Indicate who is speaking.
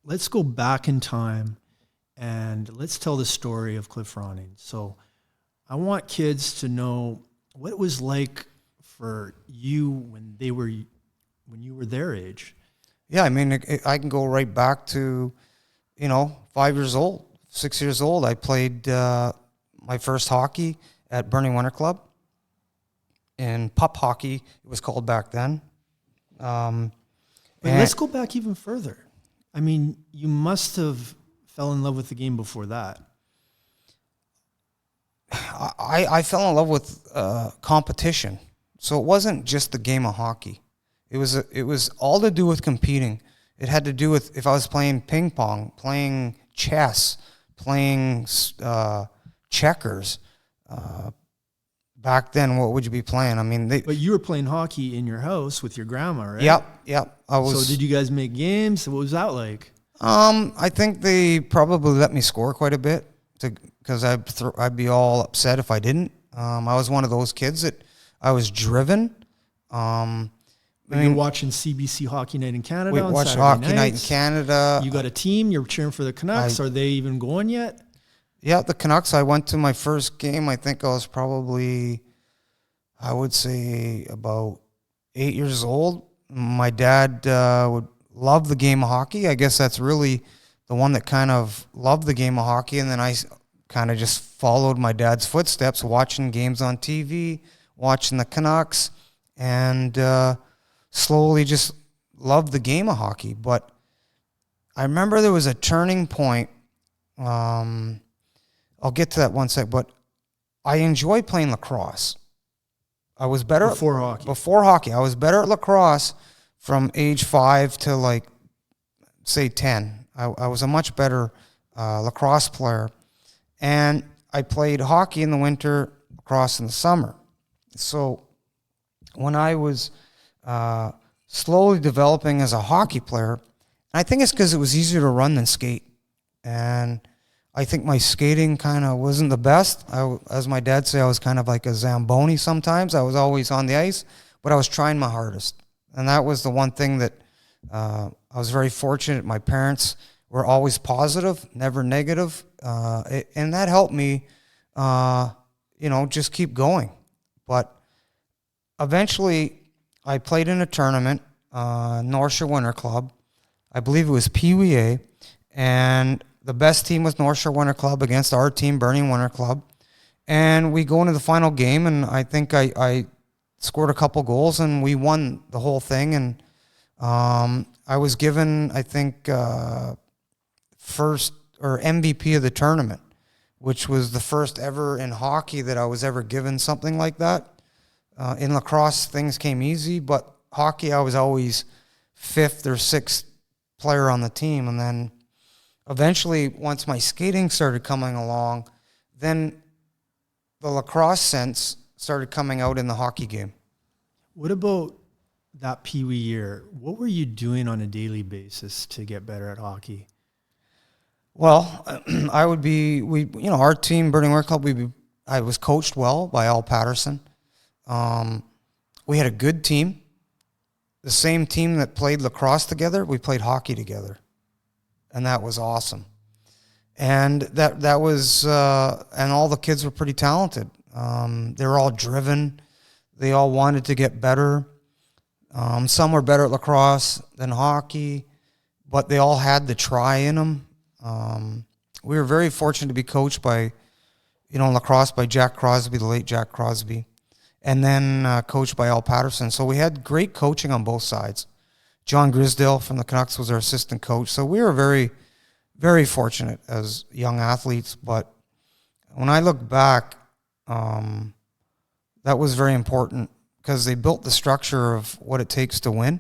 Speaker 1: let's go back in time and let's tell the story of Cliff Ronning. So I want kids to know what it was like for you when you were their age.
Speaker 2: Yeah, I mean, I can go right back to, 5 years old, 6 years old. I played my first hockey at Burning Winter Club. In pup hockey, it was called back then.
Speaker 1: But let's go back even further. I mean, you must have fell in love with the game before that.
Speaker 2: I fell in love with competition. So it wasn't just the game of hockey. It was all to do with competing. It had to do with if I was playing ping pong, playing chess, playing checkers. Back then, what would you be playing? I mean,
Speaker 1: but you were playing hockey in your house with your grandma, right?
Speaker 2: Yep.
Speaker 1: So did you guys make games? What was that like?
Speaker 2: I think they probably let me score quite a bit because I'd be all upset if I didn't. I was one of those kids that I was driven.
Speaker 1: You're watching CBC Hockey Night in Canada.
Speaker 2: We
Speaker 1: on
Speaker 2: watched
Speaker 1: Saturday
Speaker 2: Hockey
Speaker 1: nights.
Speaker 2: Night in Canada.
Speaker 1: You got a team. You're cheering for the Canucks. Are they even going yet?
Speaker 2: Yeah, the Canucks. I went to my first game. I think I was probably, I would say, about 8 years old. My dad would love the game of hockey. I guess that's really the one that kind of loved the game of hockey. And then I kind of just followed my dad's footsteps, watching games on TV, watching the Canucks, and slowly just loved the game of hockey. But I remember there was a turning point. I'll get to that one sec, but I enjoyed playing lacrosse. I was better
Speaker 1: before hockey.
Speaker 2: Before hockey, I was better at lacrosse from age 5 to say 10. I was a much better lacrosse player, and I played hockey in the winter, lacrosse in the summer. So when I was slowly developing as a hockey player, and I think it's because it was easier to run than skate, and I think my skating kind of wasn't the best. As my dad said, I was kind of like a Zamboni sometimes. I was always on the ice, but I was trying my hardest. And that was the one thing that I was very fortunate. My parents were always positive, never negative. And that helped me, just keep going. But eventually, I played in a tournament, North Shore Winter Club. I believe it was PeeWee, and the best team was North Shore Winter Club against our team, Burning Winter Club. And we go into the final game, and I think I scored a couple goals, and we won the whole thing. And I was given, I think, first or MVP of the tournament, which was the first ever in hockey that I was ever given something like that. In lacrosse, things came easy, but hockey, I was always 5th or 6th player on the team. And then eventually, once my skating started coming along, then the lacrosse sense started coming out in the hockey game.
Speaker 1: What about that PeeWee year? What were you doing on a daily basis to get better at hockey?
Speaker 2: Well, I would be, our team, Burning Winter Club, I was coached well by Al Patterson. We had a good team. The same team that played lacrosse together, we played hockey together. And that was awesome. And that was, and all the kids were pretty talented. They were all driven. They all wanted to get better. Some were better at lacrosse than hockey, but they all had the try in them. We were very fortunate to be coached by, lacrosse by Jack Crosby, the late Jack Crosby, and then coached by Al Patterson. So we had great coaching on both sides. John Grisdale from the Canucks was our assistant coach. So we were very, very fortunate as young athletes. But when I look back, that was very important because they built the structure of what it takes to win.